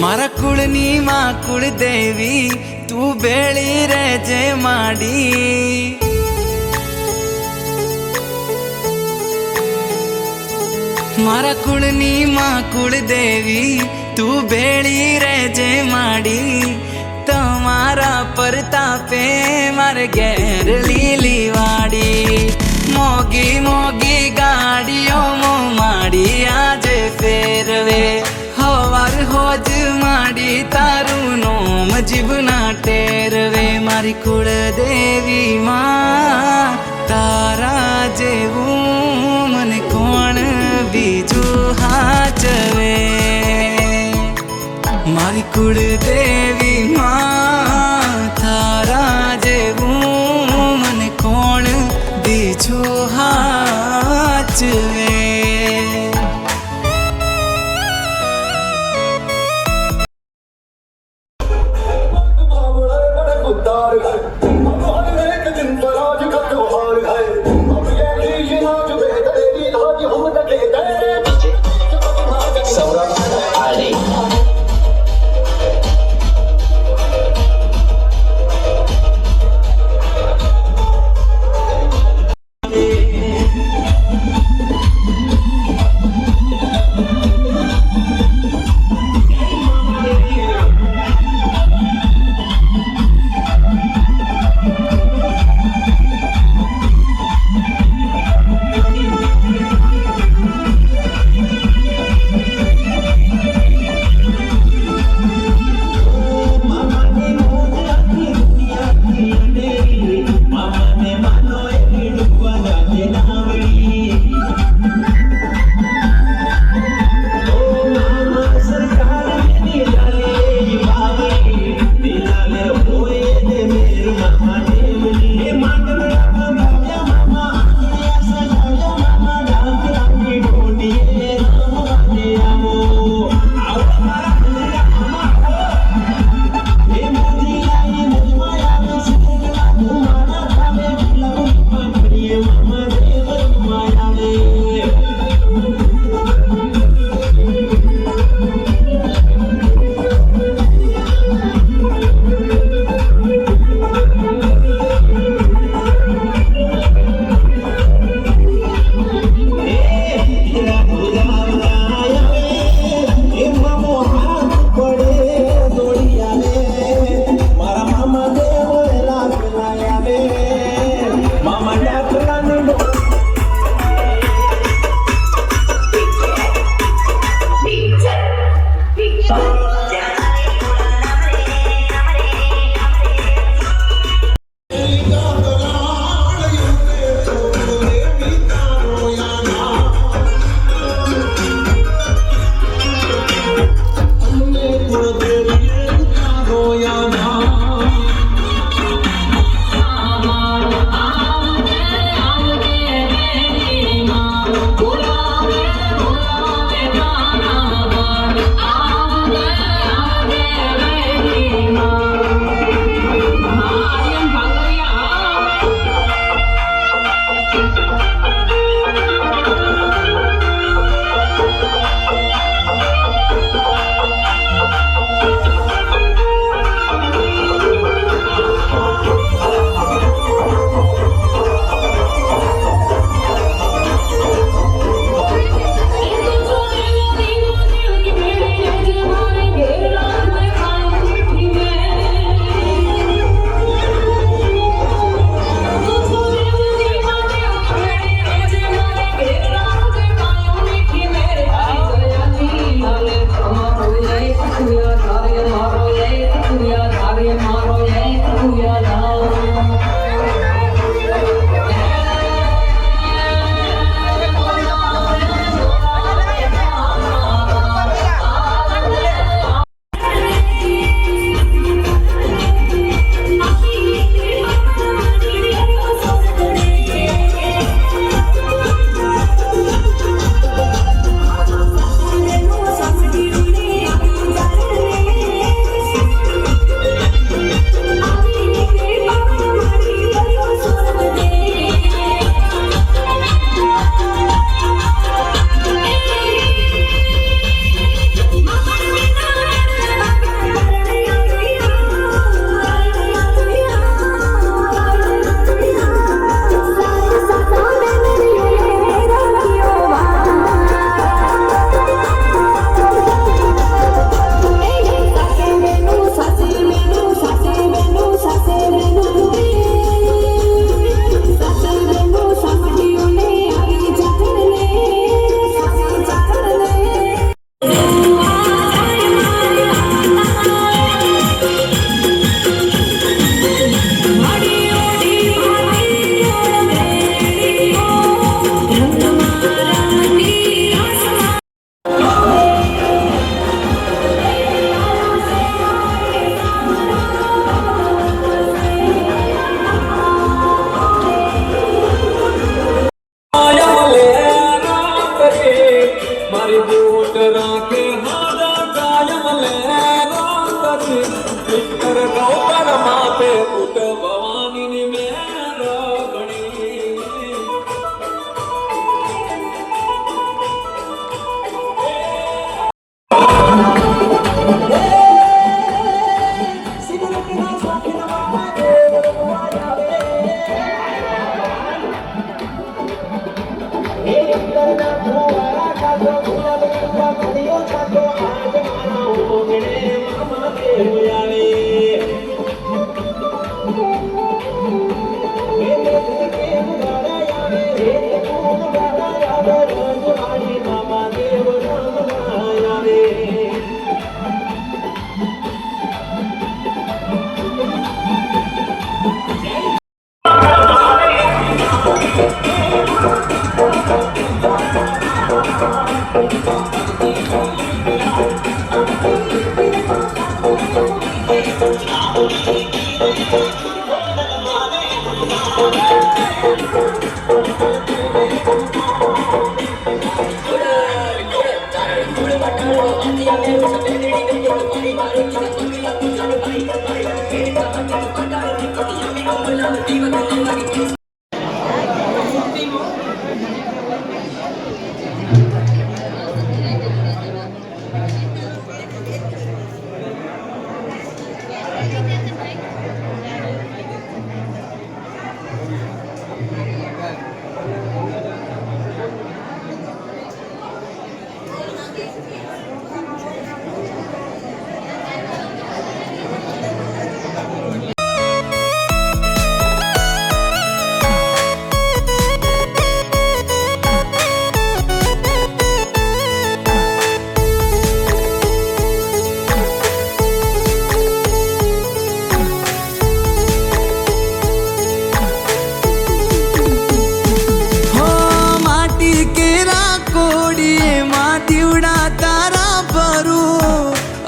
मारा कुळनी मा कुळदेवी तू बेळी रेजे माडी मारा कुळनी मा कुळदेवी तू बेळी रेजे माडी तमारा परतापे मारे घेर लीली वाड़ी मोगी मोगी गाड़ियों मो माड़ी आज फेरवे हवार होज माड़ी तारू नोम जीवना टेरवे मारी कुळदेवी मां तारा जेवू मने कोण बीजू हाचवे मारी कुळदेवी मां तारा जेवू मने कोण बीजू हाचवे।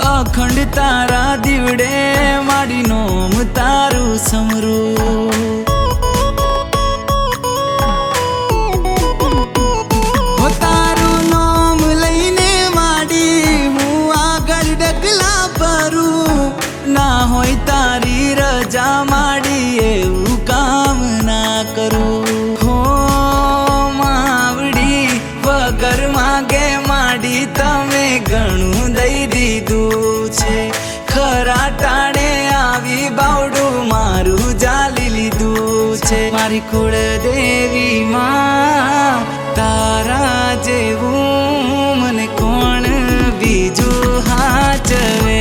અખંડ તારા દીવડે માડી નોમ તારું સમરું હો તારું નોમ લઈને માડી હું આગળ ડગલા ભરું ના હોય તારી રજા માડી એવું કામ ના કરું હો માવડી વગર માગે માડી તમે ઘણું દઈ દીધું છે ખરા ટાણે આવી બાવડું મારું જાલી લીધું છે મારી કુળ દેવી માં તારા જેવું મને કોણ બીજું હાચવે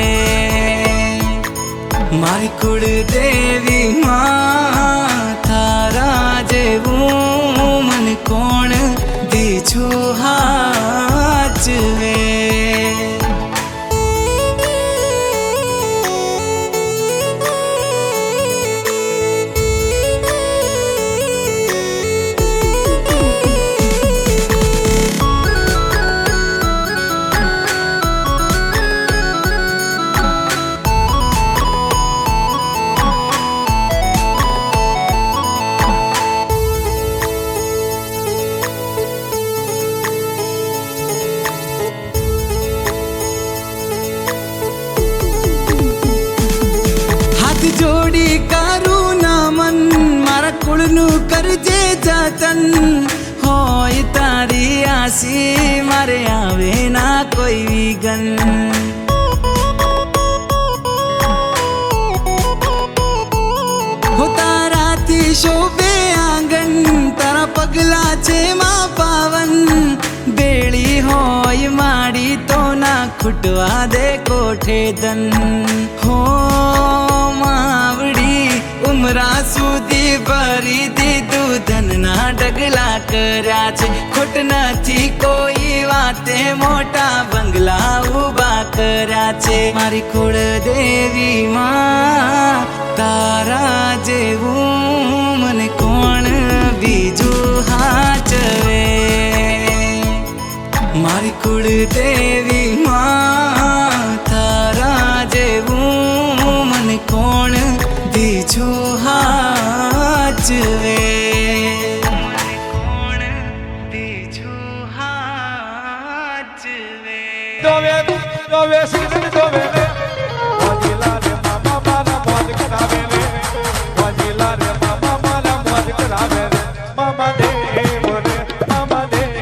મારી કુળ દેવી માં તારા જેવું મને કોણ બીજું હાચવે જોડી કરું નમન મારા કુળનું કરજે જતન હોય તારી આસી મારે આવે ના કોઈ વિઘન હો તારાથી શોભે આંગણ તારા પગલા છે માં પાવન બેળી હોય માડી તો ના ખૂટવા દે કોઠે ધન હો માવડી ઉમરા સુધી ભરી દીધું ધનના ડગલા કર્યા છે ખોટ નથી કોઈ વાતે મોટા બંગલા ઉભા કર્યા છે મારી કુળ દેવી માં તારા જેવું મને કોણ બીજું હાચવે મારી કુળ દેવી માં તારા જેવું મને કોણ બીજું હાચવે કોણ બીજું હાચવે દોવે દોવે સિંહ દોવે રે વાજીલા રે મામા મારા મોજ કરાવે રે વાજીલા રે મામા મારા મોજ કરાવે રે મામા દેવ રે મામા દેવ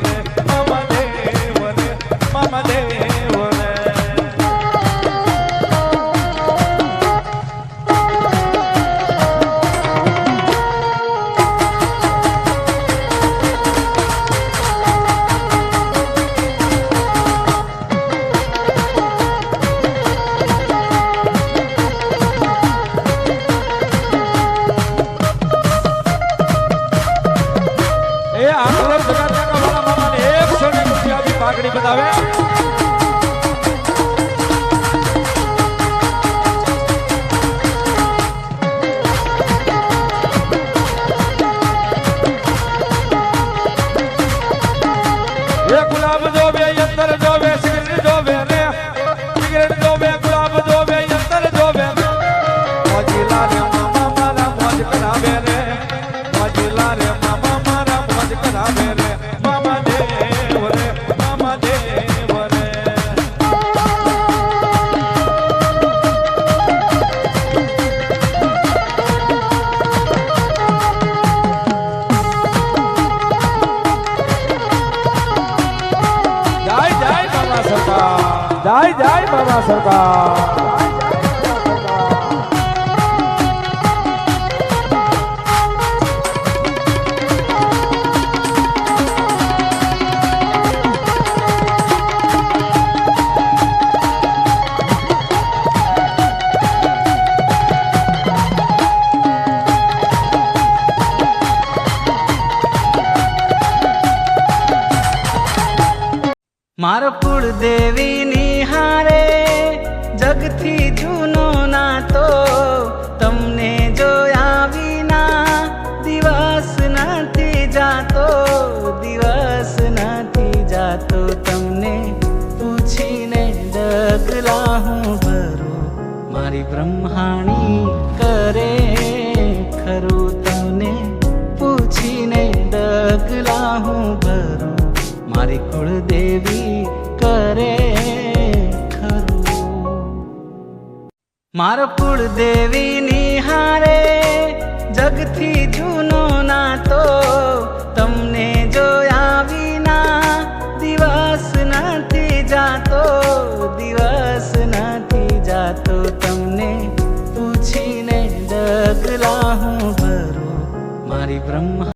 રે મામા દેવ રે તાળી બતાવે ગુલાબ જોવે યંતર જોવે સિગરેટ જોવે રે સિગરેટ જોવે ગુલાબ જોવે યંતર જોવે મોજીલા રે મામા મારા મોજ કરાવે રે મોજીલા રે મામા મારા મોજ કરાવે રે મામા દેવ રે મામા દેવ રે જય જય બાબા સરકાર મારો કુળદેવી નિહારે જગથી જૂનો નાતો તમને જોયા વિના દિવસ નથી જાતો દિવસ નથી જાતો તમને પૂછીને ડગલા હું ભરું મારી બ્રહ્માણી કરે ખરું તમને પૂછીને ડગલા હું ભરું મારી કુળદેવી કરે ખરું મારો કુળદેવી નિહારે જગથી જૂનો નાતો તમને જોયા વિના દિવસ નથી જાતો દિવસ નથી જાતો તમને પૂછીને ડગલા હું ભરું મારી બ્રહ્મા